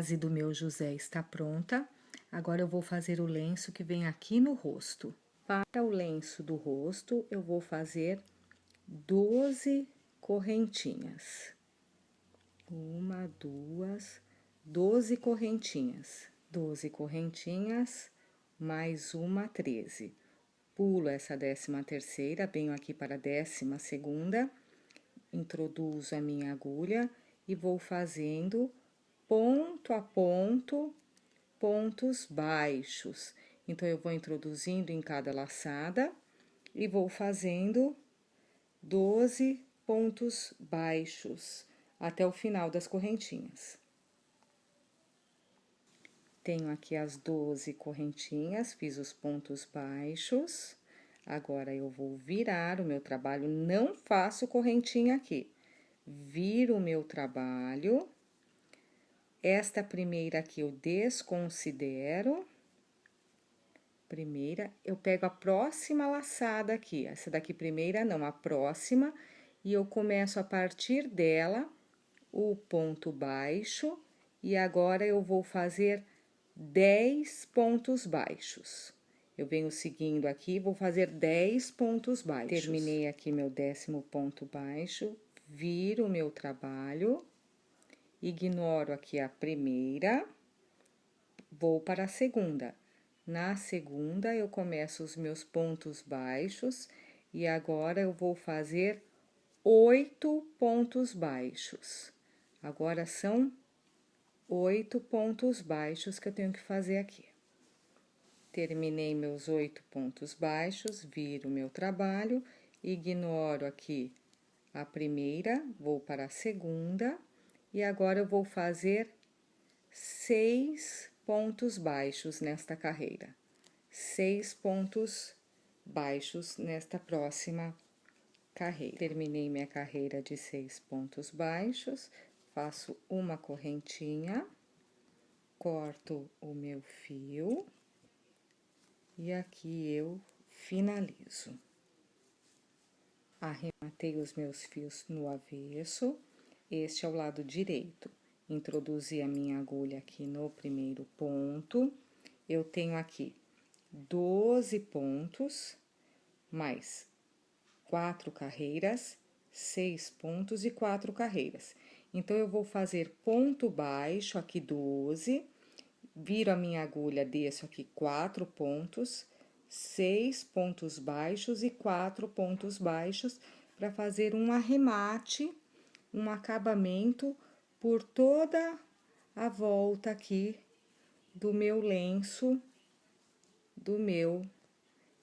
base do meu José está pronta. Agora eu vou fazer o lenço que vem aqui no rosto. Para o lenço do rosto, eu vou fazer 12 correntinhas. 1, 2, 12 correntinhas. 12 correntinhas, mais uma, 13. Pulo essa 13ª, venho aqui para a 12ª, introduzo a minha agulha e vou fazendo ponto a ponto, pontos baixos. Então, eu vou introduzindo em cada laçada e vou fazendo 12 pontos baixos até o final das correntinhas. Tenho aqui as 12 correntinhas, fiz os pontos baixos. Agora, eu vou virar o meu trabalho, não faço correntinha aqui. Viro o meu trabalho. Esta primeira aqui eu desconsidero. Primeira, eu pego a próxima laçada aqui. Essa daqui primeira não, a próxima. E eu começo a partir dela o ponto baixo. E agora, eu vou fazer 10 pontos baixos. Eu venho seguindo aqui, vou fazer 10 pontos baixos. Terminei aqui meu 10º ponto baixo, viro o meu trabalho, ignoro aqui a primeira, vou para a segunda. Na segunda, eu começo os meus pontos baixos e agora eu vou fazer 8 pontos baixos. Agora, são 8 pontos baixos que eu tenho que fazer aqui. Terminei meus 8 pontos baixos, viro meu trabalho, ignoro aqui a primeira, vou para a segunda, e agora eu vou fazer 6 pontos baixos nesta carreira. 6 pontos baixos nesta próxima carreira. Terminei minha carreira de 6 pontos baixos, faço uma correntinha, corto o meu fio. E aqui eu finalizo. Arrematei os meus fios no avesso, este é o lado direito. Introduzi a minha agulha aqui no primeiro ponto, eu tenho aqui 12 pontos, mais 4 carreiras, 6 pontos e 4 carreiras. Então, eu vou fazer ponto baixo aqui 12, viro a minha agulha, desço aqui 4 pontos, 6 pontos baixos e 4 pontos baixos, para fazer um arremate, um acabamento por toda a volta aqui do meu lenço, do meu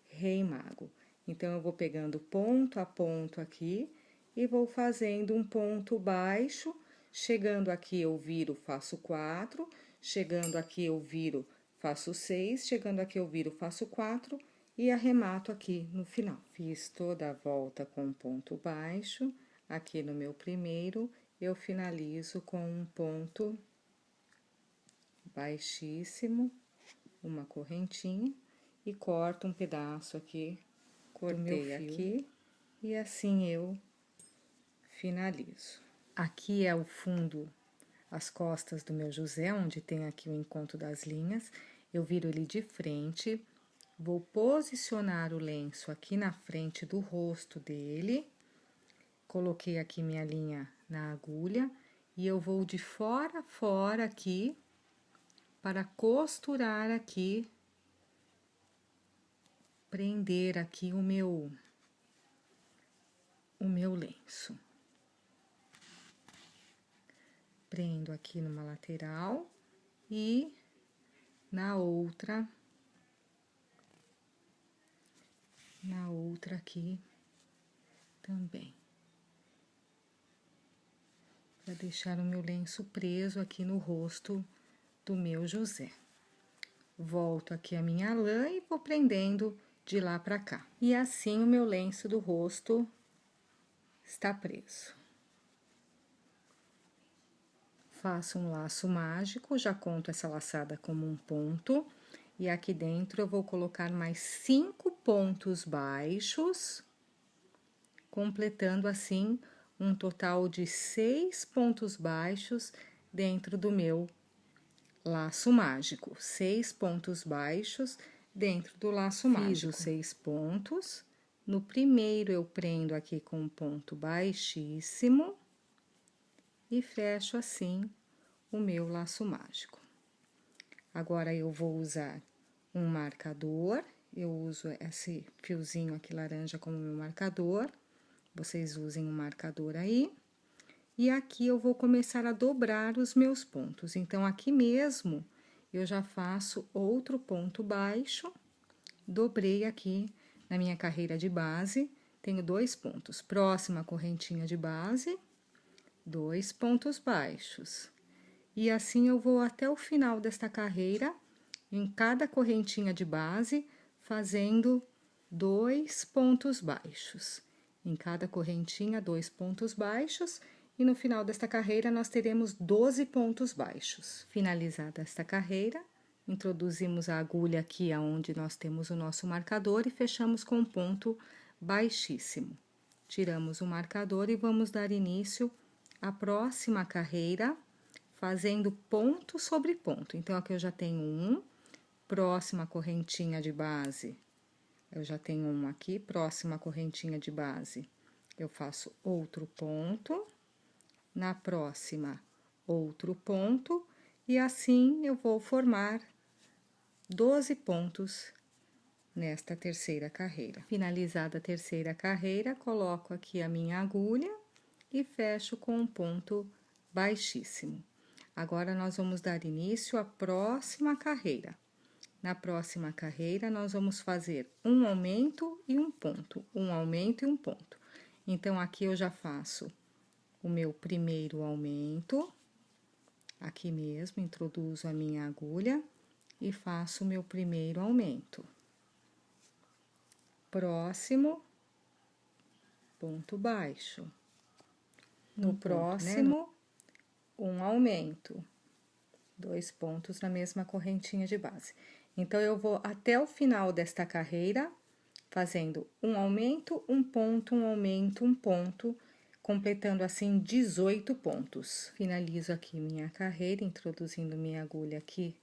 Rei Mago. Então, eu vou pegando ponto a ponto aqui e vou fazendo um ponto baixo, chegando aqui eu viro, faço 4, chegando aqui eu viro, faço 6, chegando aqui eu viro, faço 4 e arremato aqui no final. Fiz toda a volta com um ponto baixo, aqui no meu primeiro, eu finalizo com um ponto baixíssimo, uma correntinha, e corto um pedaço aqui, cortei aqui, e assim eu finalizo. Aqui é o fundo, as costas do meu José, onde tem aqui o encontro das linhas. Eu viro ele de frente, vou posicionar o lenço aqui na frente do rosto dele. Coloquei aqui minha linha na agulha e eu vou de fora a fora aqui para costurar aqui, prender aqui o meu lenço. Prendo aqui numa lateral e na outra aqui também. Para deixar o meu lenço preso aqui no rosto do meu José. Volto aqui a minha lã e vou prendendo de lá pra cá. E assim o meu lenço do rosto está preso. Faço um laço mágico, já conto essa laçada como um ponto. E aqui dentro eu vou colocar mais 5 pontos baixos, completando assim um total de 6 pontos baixos dentro do meu laço mágico, 6 pontos baixos dentro do laço mágico. Fiz os 6 pontos, no primeiro eu prendo aqui com um ponto baixíssimo e fecho assim o meu laço mágico. Agora, eu vou usar um marcador, eu uso esse fiozinho aqui laranja como meu marcador, vocês usem um marcador aí. E aqui eu vou começar a dobrar os meus pontos. Então, aqui mesmo, eu já faço outro ponto baixo, dobrei aqui na minha carreira de base, tenho 2 pontos. Próxima correntinha de base, 2 pontos baixos. E assim eu vou até o final desta carreira, em cada correntinha de base, fazendo 2 pontos baixos. Em cada correntinha, 2 pontos baixos, e no final desta carreira nós teremos 12 pontos baixos. Finalizada esta carreira, introduzimos a agulha aqui aonde nós temos o nosso marcador e fechamos com um ponto baixíssimo. Tiramos o marcador e vamos dar início à próxima carreira, fazendo ponto sobre ponto. Então, aqui eu já tenho um, próxima correntinha de base, eu já tenho um aqui, próxima correntinha de base, eu faço outro ponto, na próxima, outro ponto, e assim eu vou formar 12 pontos nesta terceira carreira. Finalizada a terceira carreira, coloco aqui a minha agulha e fecho com um ponto baixíssimo. Agora, nós vamos dar início à próxima carreira. Na próxima carreira, nós vamos fazer um aumento e um ponto, um aumento e um ponto. Então, aqui eu já faço o meu primeiro aumento, aqui mesmo, introduzo a minha agulha e faço o meu primeiro aumento. Próximo, ponto baixo. No próximo, um aumento, 2 pontos na mesma correntinha de base. Então, eu vou até o final desta carreira, fazendo um aumento, um ponto, um aumento, um ponto, completando assim 18 pontos. Finalizo aqui minha carreira, introduzindo minha agulha aqui,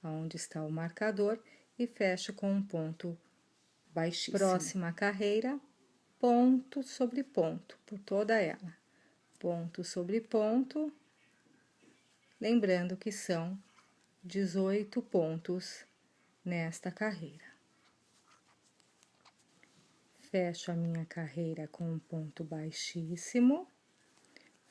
onde está o marcador, e fecho com um ponto baixíssimo. Próxima carreira, ponto sobre ponto, por toda ela. Ponto sobre ponto, lembrando que são 18 pontos nesta carreira. Fecho a minha carreira com um ponto baixíssimo,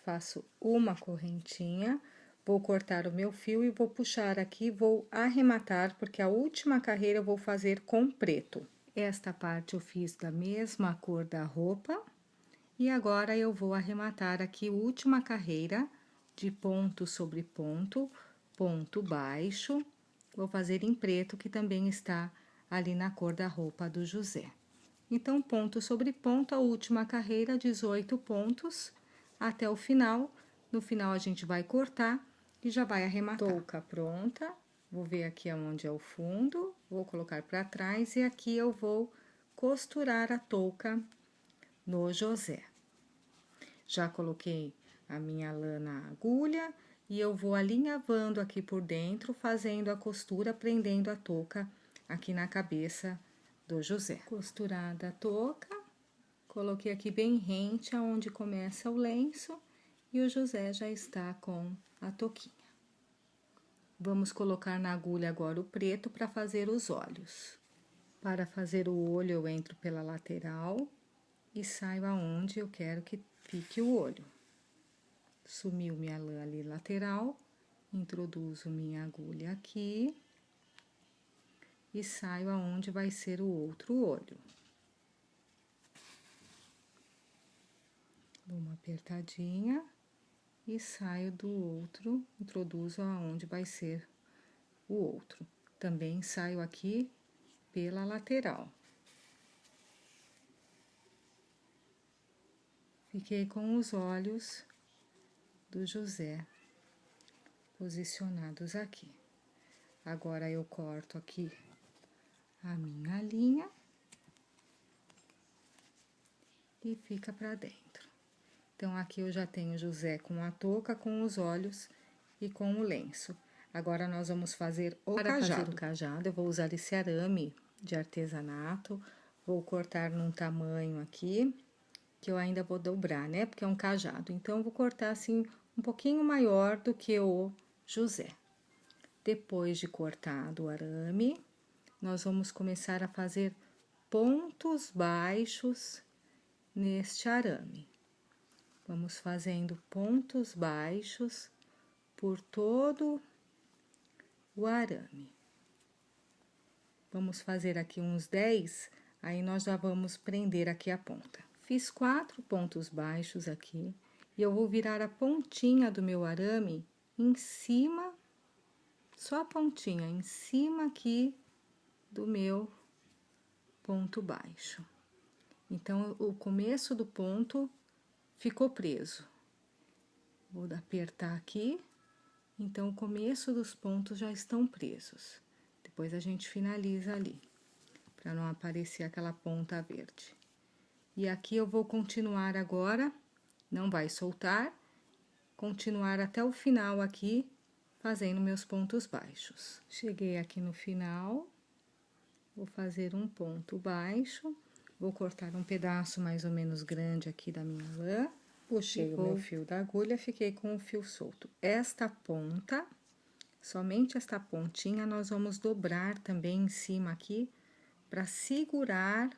faço uma correntinha, vou cortar o meu fio e vou puxar aqui, vou arrematar, porque a última carreira eu vou fazer com preto. Esta parte eu fiz da mesma cor da roupa, e agora eu vou arrematar aqui a última carreira de ponto sobre ponto, ponto baixo, vou fazer em preto, que também está ali na cor da roupa do José. Então, ponto sobre ponto, a última carreira, 18 pontos, até o final. No final, a gente vai cortar e já vai arrematar. Touca pronta, vou ver aqui aonde é o fundo, vou colocar para trás e aqui eu vou costurar a touca no José. Já coloquei a minha lã na agulha e eu vou alinhavando aqui por dentro, fazendo a costura, prendendo a touca aqui na cabeça do José. Costurada a touca, coloquei aqui bem rente aonde começa o lenço e o José já está com a touquinha. Vamos colocar na agulha agora o preto para fazer os olhos. Para fazer o olho, eu entro pela lateral e saio aonde eu quero que fique o olho. Sumiu minha lã ali lateral, introduzo minha agulha aqui e saio aonde vai ser o outro olho. Dou uma apertadinha e saio do outro, introduzo aonde vai ser o outro. Também saio aqui pela lateral. Fiquei com os olhos do José posicionados aqui. Agora, eu corto aqui a minha linha e fica pra dentro. Então, aqui eu já tenho José com a touca, com os olhos e com o lenço. Agora, nós vamos fazer o cajado. Para fazer o cajado, eu vou usar esse arame de artesanato. Vou cortar num tamanho aqui, que eu ainda vou dobrar, né? Porque é um cajado. Então, eu vou cortar assim, um pouquinho maior do que o José. Depois de cortado o arame, nós vamos começar a fazer pontos baixos neste arame. Vamos fazendo pontos baixos por todo o arame. Vamos fazer aqui uns 10, aí nós já vamos prender aqui a ponta. Fiz 4 pontos baixos aqui, e eu vou virar a pontinha do meu arame em cima, só a pontinha, em cima aqui do meu ponto baixo. Então, o começo do ponto ficou preso. Vou apertar aqui, então o começo dos pontos já estão presos. Depois a gente finaliza ali, para não aparecer aquela ponta verde. E aqui eu vou continuar agora, não vai soltar, continuar até o final aqui, fazendo meus pontos baixos. Cheguei aqui no final, vou fazer um ponto baixo, vou cortar um pedaço mais ou menos grande aqui da minha lã. Puxei o meu fio da agulha, fiquei com o fio solto. Esta ponta, somente esta pontinha, nós vamos dobrar também em cima aqui, para segurar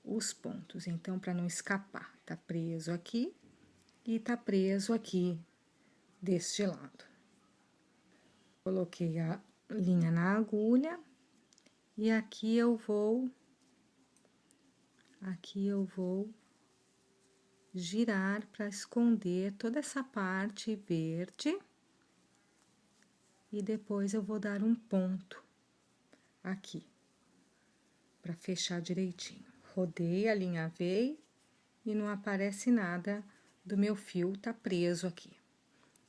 os pontos. Então, para não escapar, tá preso aqui e tá preso aqui deste lado. Coloquei a linha na agulha e aqui eu vou girar para esconder toda essa parte verde. E depois eu vou dar um ponto aqui, para fechar direitinho. Rodei a linha V e não aparece nada do meu fio, tá preso aqui.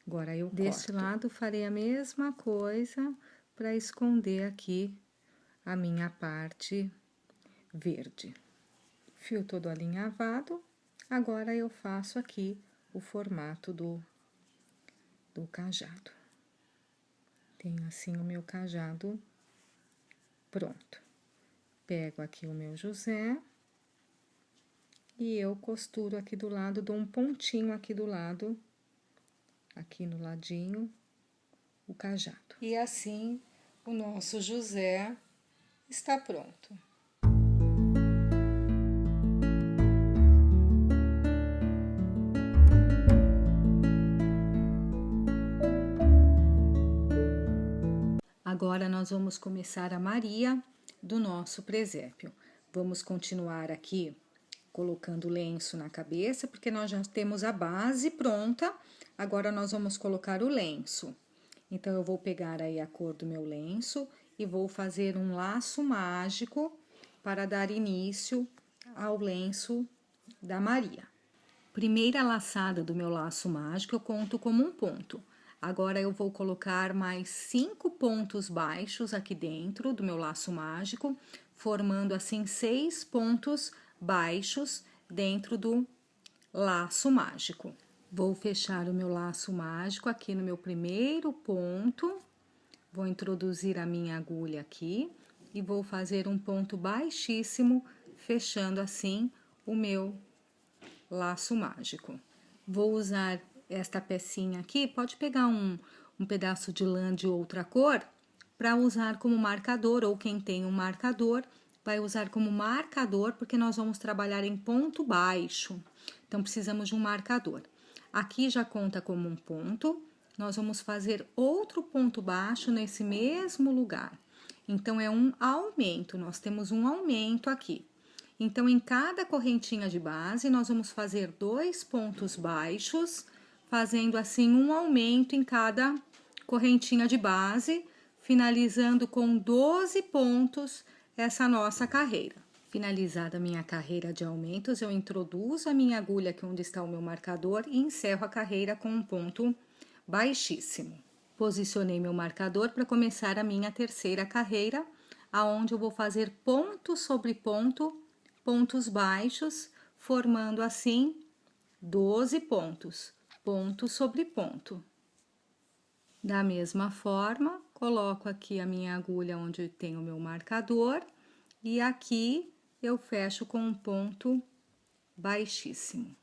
Agora, eu deste lado farei a mesma coisa para esconder aqui a minha parte verde. Fio todo alinhavado, agora eu faço aqui o formato do cajado. Tenho assim o meu cajado pronto. Pego aqui o meu José e eu costuro aqui do lado, dou um pontinho aqui do lado, aqui no ladinho, o cajado. E assim, o nosso José está pronto. Agora, nós vamos começar a Maria do nosso presépio. Vamos continuar aqui colocando lenço na cabeça, porque nós já temos a base pronta. Agora, nós vamos colocar o lenço. Então, eu vou pegar aí a cor do meu lenço e vou fazer um laço mágico para dar início ao lenço da Maria. Primeira laçada do meu laço mágico, eu conto como um ponto. Agora, eu vou colocar mais 5 pontos baixos aqui dentro do meu laço mágico, formando assim 6 pontos baixos dentro do laço mágico. Vou fechar o meu laço mágico aqui no meu primeiro ponto, vou introduzir a minha agulha aqui e vou fazer um ponto baixíssimo, fechando assim o meu laço mágico. Vou usar esta pecinha aqui, pode pegar um pedaço de lã de outra cor, para usar como marcador, ou quem tem um marcador, vai usar como marcador, porque nós vamos trabalhar em ponto baixo. Então, precisamos de um marcador. Aqui já conta como um ponto, nós vamos fazer outro ponto baixo nesse mesmo lugar. Então, é um aumento, nós temos um aumento aqui. Então, em cada correntinha de base, nós vamos fazer 2 pontos baixos, fazendo assim um aumento em cada correntinha de base, finalizando com 12 pontos essa nossa carreira. Finalizada a minha carreira de aumentos, eu introduzo a minha agulha aqui onde está o meu marcador e encerro a carreira com um ponto baixíssimo. Posicionei meu marcador para começar a minha terceira carreira, aonde eu vou fazer ponto sobre ponto, pontos baixos, formando assim 12 pontos, ponto sobre ponto. Da mesma forma, coloco aqui a minha agulha onde tem o meu marcador e aqui eu fecho com um ponto baixíssimo.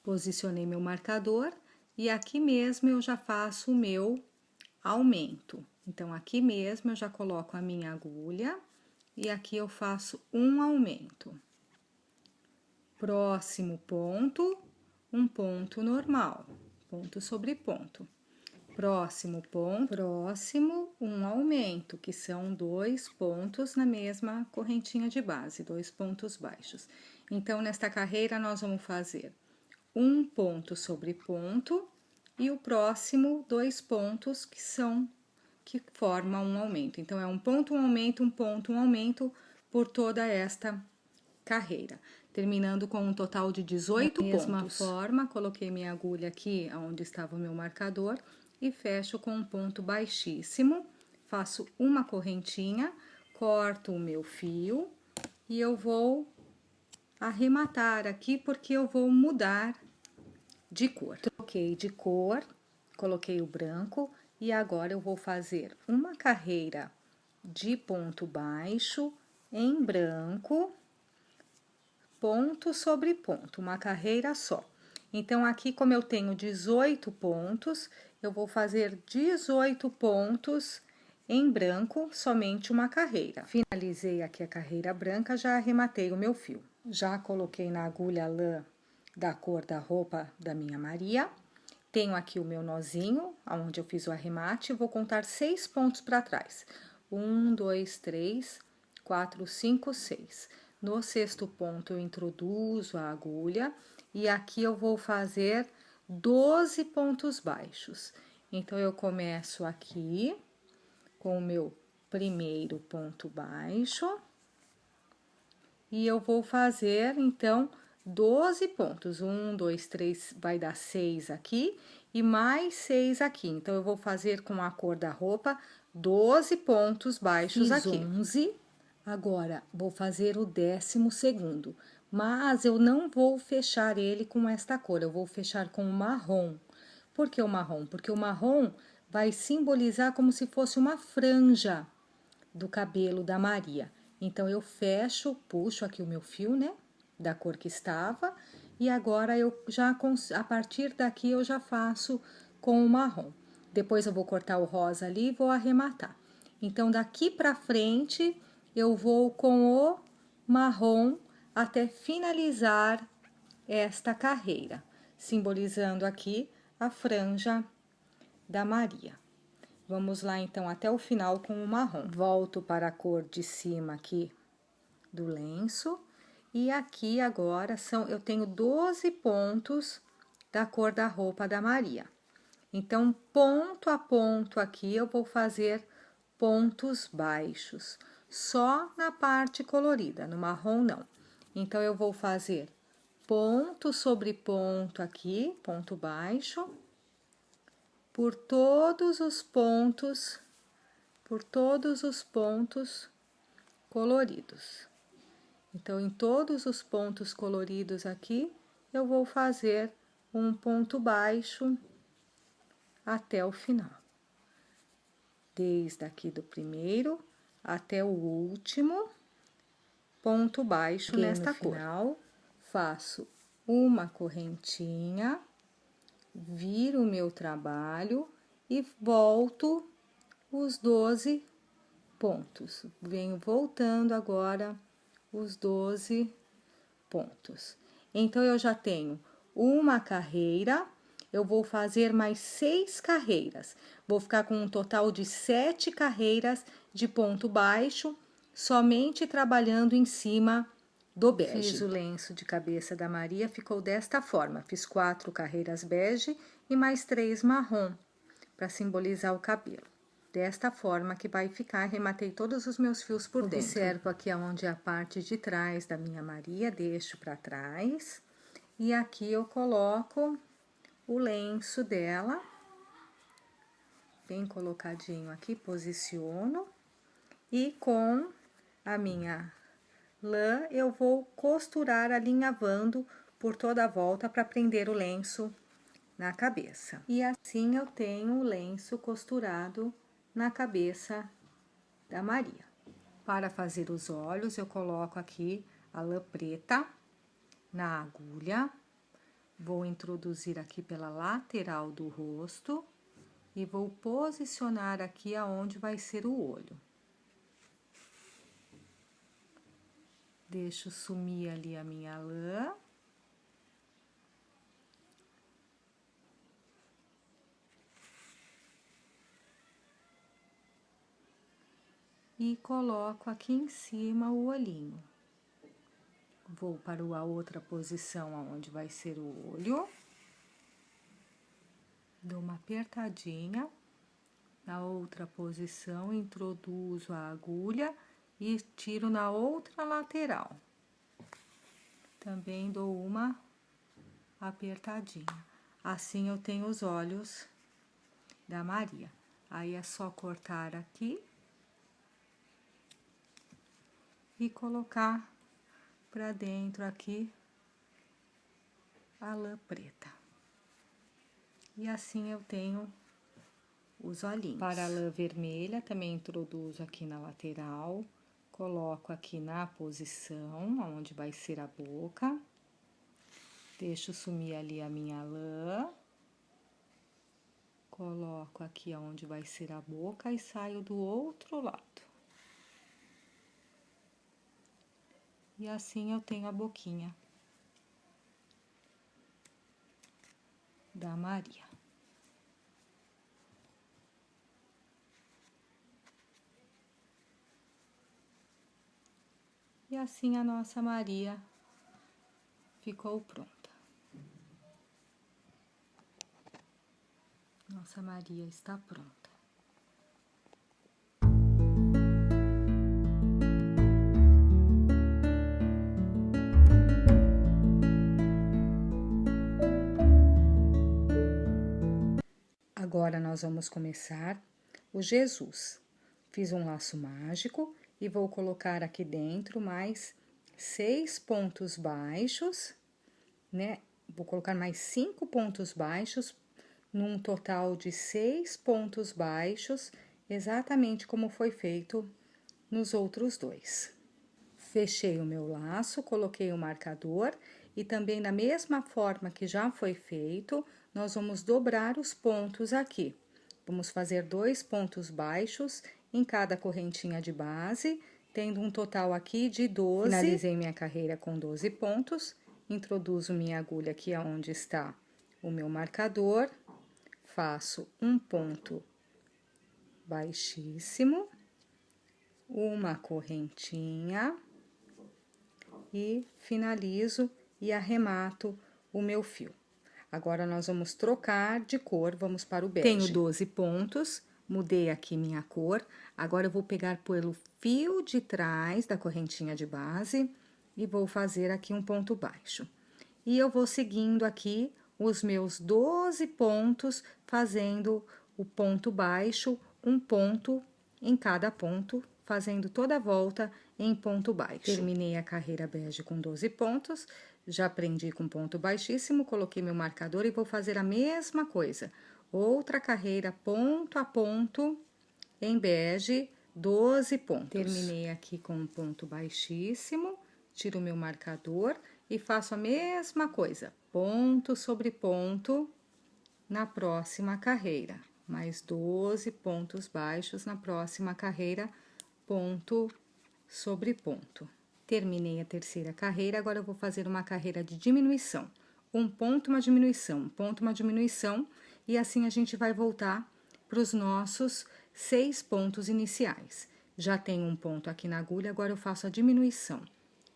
Posicionei meu marcador e aqui mesmo eu já faço o meu aumento. Então, aqui mesmo eu já coloco a minha agulha e aqui eu faço um aumento. Próximo ponto, um ponto normal, ponto sobre ponto. Próximo ponto, próximo, um aumento, que são 2 pontos na mesma correntinha de base, 2 pontos baixos. Então, nesta carreira, nós vamos fazer um ponto sobre ponto e o próximo 2 pontos que formam um aumento. Então, é um ponto, um aumento, um ponto, um aumento por toda esta carreira, terminando com um total de 18 pontos. Da mesma forma, coloquei minha agulha aqui onde estava o meu marcador e fecho com um ponto baixíssimo, faço uma correntinha, corto o meu fio e eu vou arrematar aqui porque eu vou mudar de cor. Troquei de cor, coloquei o branco e agora eu vou fazer uma carreira de ponto baixo em branco, ponto sobre ponto, uma carreira só. Então, aqui, como eu tenho 18 pontos, eu vou fazer 18 pontos em branco, somente uma carreira. Finalizei aqui a carreira branca, já arrematei o meu fio. Já coloquei na agulha lã da cor da roupa da minha Maria. Tenho aqui o meu nozinho, onde eu fiz o arremate, vou contar 6 pontos para trás. 1, 2, 3, 4, 5, 6. No sexto ponto, eu introduzo a agulha e aqui eu vou fazer 12 pontos baixos. Então, eu começo aqui com o meu primeiro ponto baixo e eu vou fazer, então, 12 pontos. 1, 2, 3, vai dar 6 aqui e mais 6 aqui. Então, eu vou fazer com a cor da roupa 12 pontos baixos aqui. 11. Agora, vou fazer o 12º, mas eu não vou fechar ele com esta cor, eu vou fechar com o marrom. Por que o marrom? Porque o marrom vai simbolizar como se fosse uma franja do cabelo da Maria. Então, eu fecho, puxo aqui o meu fio, né, da cor que estava, e agora eu já, a partir daqui, eu já faço com o marrom. Depois, eu vou cortar o rosa ali e vou arrematar. Então, daqui pra frente, eu vou com o marrom até finalizar esta carreira, simbolizando aqui a franja da Maria. Vamos lá, então, até o final com o marrom. Volto para a cor de cima aqui do lenço. E aqui agora eu tenho 12 pontos da cor da roupa da Maria. Então, ponto a ponto aqui, eu vou fazer pontos baixos, só na parte colorida, no marrom não. Então, eu vou fazer ponto sobre ponto aqui, ponto baixo, por todos os pontos coloridos. Então, em todos os pontos coloridos aqui, eu vou fazer um ponto baixo até o final. Desde aqui do primeiro até o último ponto baixo nesta cor. Final, faço uma correntinha, viro o meu trabalho e volto os 12 pontos. Venho voltando agora os 12 pontos. Então, eu já tenho uma carreira, eu vou fazer mais 6 carreiras. Vou ficar com um total de 7 carreiras de ponto baixo, somente trabalhando em cima do bege. Fiz o lenço de cabeça da Maria, ficou desta forma. Fiz 4 carreiras bege e mais 3 marrom, para simbolizar o cabelo. Desta forma que vai ficar, arrematei todos os meus fios por dentro. Observo aqui onde é a parte de trás da minha Maria, deixo para trás. E aqui eu coloco o lenço dela, bem colocadinho aqui, posiciono. E com a minha lã, eu vou costurar alinhavando por toda a volta para prender o lenço na cabeça. E assim eu tenho o lenço costurado na cabeça da Maria. Para fazer os olhos, eu coloco aqui a lã preta na agulha, vou introduzir aqui pela lateral do rosto e vou posicionar aqui aonde vai ser o olho. Deixo sumir ali a minha lã. E coloco aqui em cima o olhinho. Vou para a outra posição aonde vai ser o olho. Dou uma apertadinha. Na outra posição, introduzo a agulha e tiro na outra lateral. Também dou uma apertadinha. Assim eu tenho os olhos da Maria. Aí é só cortar aqui e colocar pra dentro aqui a lã preta. E assim eu tenho os olhinhos. Para a lã vermelha, também introduzo aqui na lateral, coloco aqui na posição onde vai ser a boca, deixo sumir ali a minha lã, coloco aqui onde vai ser a boca e saio do outro lado. E assim eu tenho a boquinha da Maria. E assim a nossa Maria ficou pronta. Nossa Maria está pronta. Agora nós vamos começar o Jesus. Fiz um laço mágico e vou colocar aqui dentro mais 6 pontos baixos, né? Vou colocar mais 5 pontos baixos, num total de 6 pontos baixos, exatamente como foi feito nos outros dois. Fechei o meu laço, coloquei o marcador e também da mesma forma que já foi feito, nós vamos dobrar os pontos aqui. Vamos fazer 2 pontos baixos em cada correntinha de base, tendo um total aqui de 12. Finalizei minha carreira com 12 pontos, introduzo minha agulha aqui onde está o meu marcador, faço um ponto baixíssimo, uma correntinha e finalizo e arremato o meu fio. Agora, nós vamos trocar de cor, vamos para o bege. Tenho 12 pontos, mudei aqui minha cor. Agora, eu vou pegar pelo fio de trás da correntinha de base e vou fazer aqui um ponto baixo. E eu vou seguindo aqui os meus 12 pontos, fazendo o ponto baixo, um ponto em cada ponto, fazendo toda a volta em ponto baixo. Terminei a carreira bege com 12 pontos, já prendi com ponto baixíssimo, coloquei meu marcador e vou fazer a mesma coisa. Outra carreira ponto a ponto em bege, 12 pontos. Terminei aqui com um ponto baixíssimo, tiro meu marcador e faço a mesma coisa, ponto sobre ponto na próxima carreira. Mais 12 pontos baixos na próxima carreira, ponto sobre ponto. Terminei a terceira carreira, agora eu vou fazer uma carreira de diminuição. Um ponto, uma diminuição, um ponto, uma diminuição, e assim a gente vai voltar para os nossos 6 pontos iniciais. Já tenho um ponto aqui na agulha, agora eu faço a diminuição.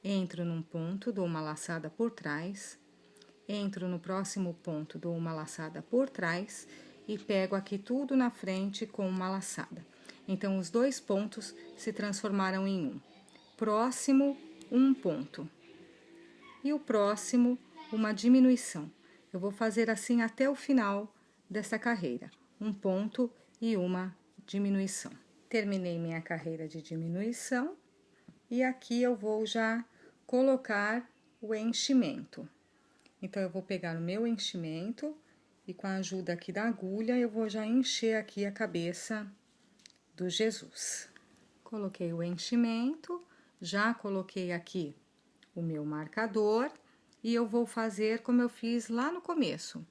Entro num ponto, dou uma laçada por trás, entro no próximo ponto, dou uma laçada por trás e pego aqui tudo na frente com uma laçada. Então, os 2 pontos se transformaram em um. Próximo, um ponto. E o próximo, uma diminuição. Eu vou fazer assim até o final dessa carreira. Um ponto e uma diminuição. Terminei minha carreira de diminuição. E aqui eu vou já colocar o enchimento. Então, eu vou pegar o meu enchimento e com a ajuda aqui da agulha eu vou já encher aqui a cabeça do Jesus. Coloquei o enchimento, já coloquei aqui o meu marcador e eu vou fazer como eu fiz lá no começo.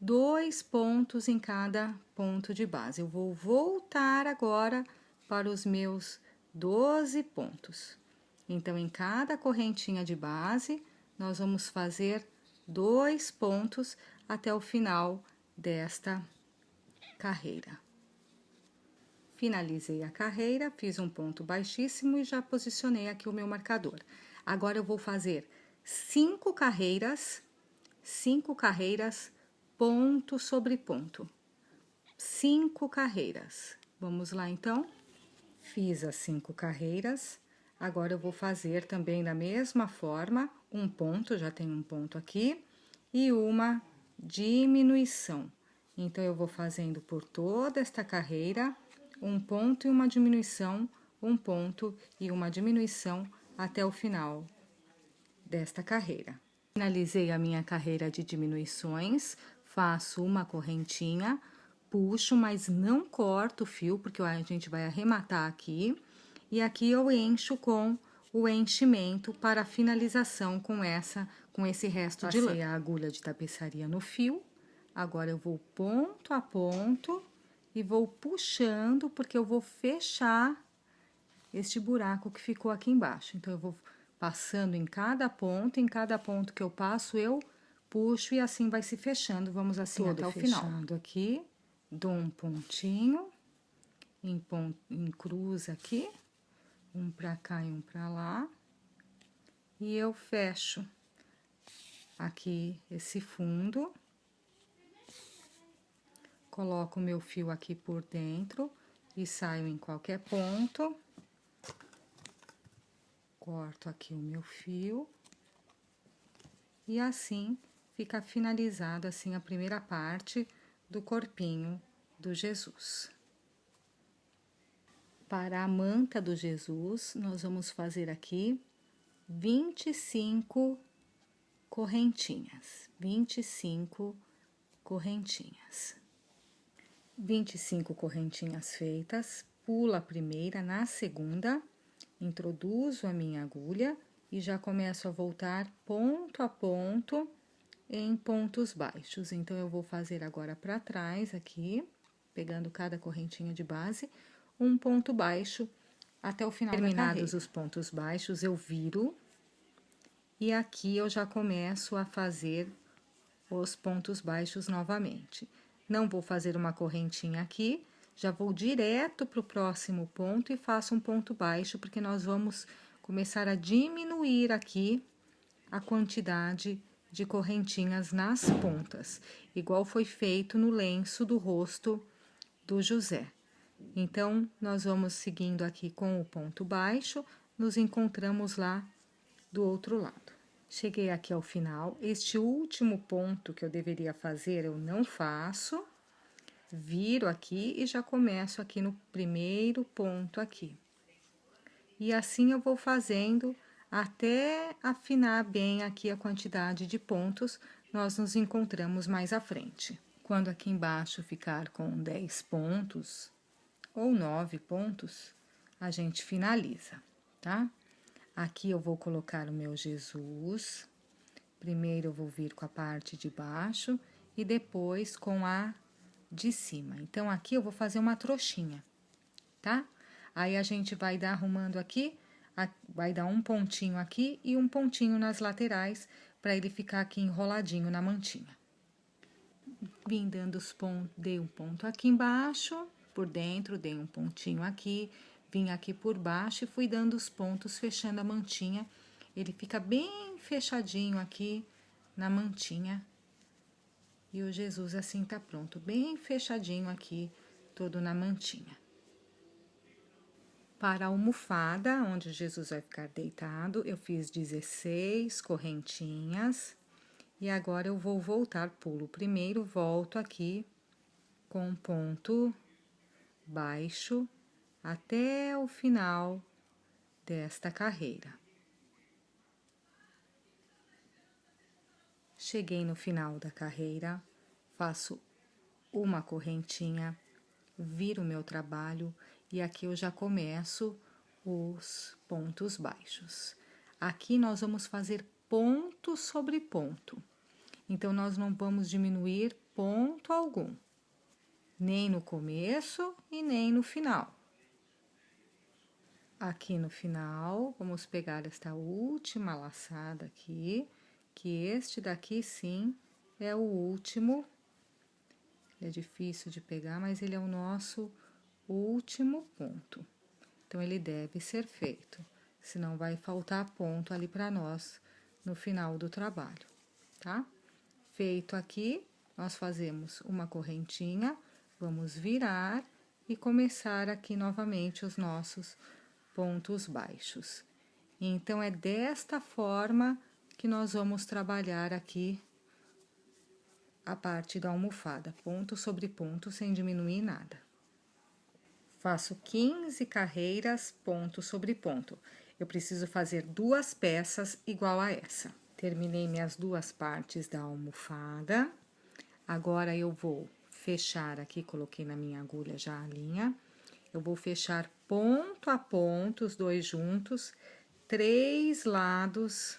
2 pontos em cada ponto de base. Eu vou voltar agora para os meus 12 pontos. Então, em cada correntinha de base, nós vamos fazer 2 pontos até o final desta carreira. Finalizei a carreira, fiz um ponto baixíssimo e já posicionei aqui o meu marcador. Agora, eu vou fazer 5 carreiras, ponto sobre ponto. 5 carreiras. Vamos lá, então? Fiz as 5 carreiras. Agora, eu vou fazer também da mesma forma, um ponto, já tem um ponto aqui, e uma diminuição. Então, eu vou fazendo por toda esta carreira, um ponto e uma diminuição, um ponto e uma diminuição até o final desta carreira. Finalizei a minha carreira de diminuições, faço uma correntinha, puxo, mas não corto o fio, porque a gente vai arrematar aqui. E aqui eu encho com o enchimento para a finalização com esse resto de lã. Passei a agulha de tapeçaria no fio, agora eu vou ponto a ponto e vou puxando, porque eu vou fechar este buraco que ficou aqui embaixo. Então, eu vou passando em cada ponto que eu passo, eu puxo e assim vai se fechando. Vamos assim até o final. Fechando aqui, dou um pontinho, em cruz aqui, um pra cá e um pra lá, e eu fecho aqui esse fundo, coloco o meu fio aqui por dentro e saio em qualquer ponto. Corto aqui o meu fio e assim fica finalizado assim a primeira parte do corpinho do Jesus. Para a manta do Jesus, nós vamos fazer aqui 25 correntinhas, 25 correntinhas. 25 correntinhas feitas, pulo a primeira, na segunda, introduzo a minha agulha e já começo a voltar ponto a ponto em pontos baixos. Então, eu vou fazer agora para trás aqui, pegando cada correntinha de base, um ponto baixo até o final da carreira. Terminados os pontos baixos, eu viro e aqui eu já começo a fazer os pontos baixos novamente. Não vou fazer uma correntinha aqui, já vou direto para o próximo ponto e faço um ponto baixo, porque nós vamos começar a diminuir aqui a quantidade de correntinhas nas pontas, igual foi feito no lenço do rosto do José. Então, nós vamos seguindo aqui com o ponto baixo, nos encontramos lá do outro lado. Cheguei aqui ao final, este último ponto que eu deveria fazer, eu não faço. Viro aqui e já começo aqui no primeiro ponto aqui. E assim eu vou fazendo até afinar bem aqui a quantidade de pontos, nós nos encontramos mais à frente. Quando aqui embaixo ficar com 10 pontos ou 9 pontos, a gente finaliza, tá? Aqui eu vou colocar o meu Jesus. Primeiro eu vou vir com a parte de baixo e depois com a de cima. Então, aqui eu vou fazer uma trouxinha, tá? Aí, a gente vai dar arrumando aqui, vai dar um pontinho aqui e um pontinho nas laterais, para ele ficar aqui enroladinho na mantinha. Vim dando os pontos, dei um ponto aqui embaixo, por dentro, dei um pontinho aqui, vim aqui por baixo e fui dando os pontos, fechando a mantinha. Ele fica bem fechadinho aqui na mantinha. E o Jesus assim tá pronto, bem fechadinho aqui, todo na mantinha. Para a almofada, onde Jesus vai ficar deitado, eu fiz 16 correntinhas. E agora eu vou voltar, pulo primeiro, volto aqui com um ponto baixo até o final desta carreira. Cheguei no final da carreira, faço uma correntinha, viro o meu trabalho e aqui eu já começo os pontos baixos. Aqui nós vamos fazer ponto sobre ponto, então nós não vamos diminuir ponto algum, nem no começo e nem no final. Aqui no final, vamos pegar esta última laçada aqui, que este daqui sim é o último. É difícil de pegar, mas ele é o nosso último ponto. Então, ele deve ser feito, senão vai faltar ponto ali para nós no final do trabalho, tá? Feito aqui, nós fazemos uma correntinha, vamos virar e começar aqui novamente os nossos pontos baixos. Então, é desta forma que nós vamos trabalhar aqui a parte da almofada, ponto sobre ponto, sem diminuir nada. Faço 15 carreiras, ponto sobre ponto. Eu preciso fazer 2 peças igual a essa. Terminei minhas 2 partes da almofada. Agora, eu vou fechar aqui, coloquei na minha agulha já a linha. Eu vou fechar ponto a ponto, os 2 juntos, 3 lados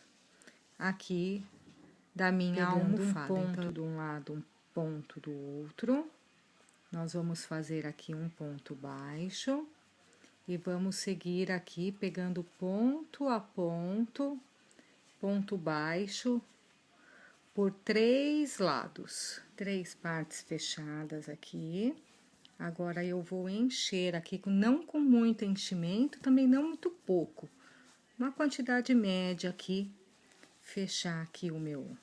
aqui da minha almofada. Um ponto de um lado, um ponto do outro. Nós vamos fazer aqui um ponto baixo e vamos seguir aqui pegando ponto a ponto, ponto baixo, por 3 lados. 3 partes fechadas aqui. Agora, eu vou encher aqui, não com muito enchimento, também não muito pouco. Uma quantidade média aqui, fechar aqui o meu,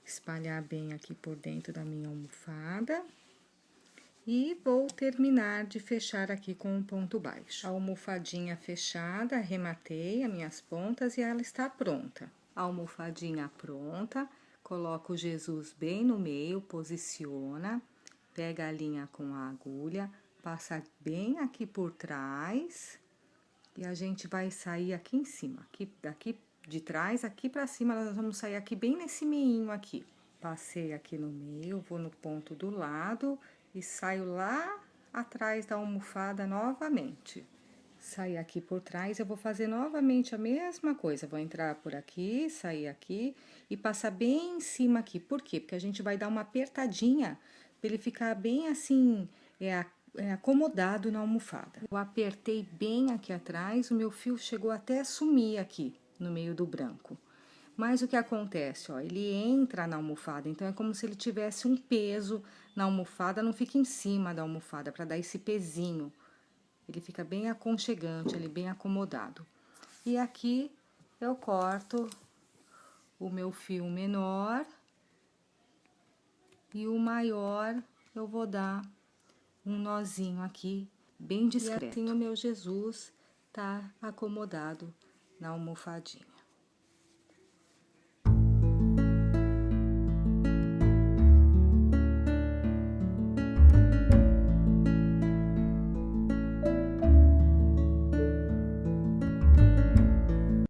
espalhar bem aqui por dentro da minha almofada. E vou terminar de fechar aqui com um ponto baixo. A almofadinha fechada, arrematei as minhas pontas e ela está pronta. A almofadinha pronta, coloco o Jesus bem no meio, posiciona, pega a linha com a agulha, passa bem aqui por trás e a gente vai sair aqui em cima. Aqui, daqui de trás, aqui pra cima, nós vamos sair aqui bem nesse meinho aqui. Passei aqui no meio, vou no ponto do lado e saio lá atrás da almofada novamente. Sair aqui por trás, eu vou fazer novamente a mesma coisa. Vou entrar por aqui, sair aqui e passar bem em cima aqui. Por quê? Porque a gente vai dar uma apertadinha para ele ficar bem assim, acomodado na almofada. Eu apertei bem aqui atrás, o meu fio chegou até a sumir aqui no meio do branco. Mas o que acontece, ó, ele entra na almofada, então é como se ele tivesse um peso na almofada, não fica em cima da almofada, para dar esse pezinho. Ele fica bem aconchegante, ele bem acomodado. E aqui eu corto o meu fio menor e o maior eu vou dar um nozinho aqui, bem discreto. E assim o meu Jesus tá acomodado na almofadinha.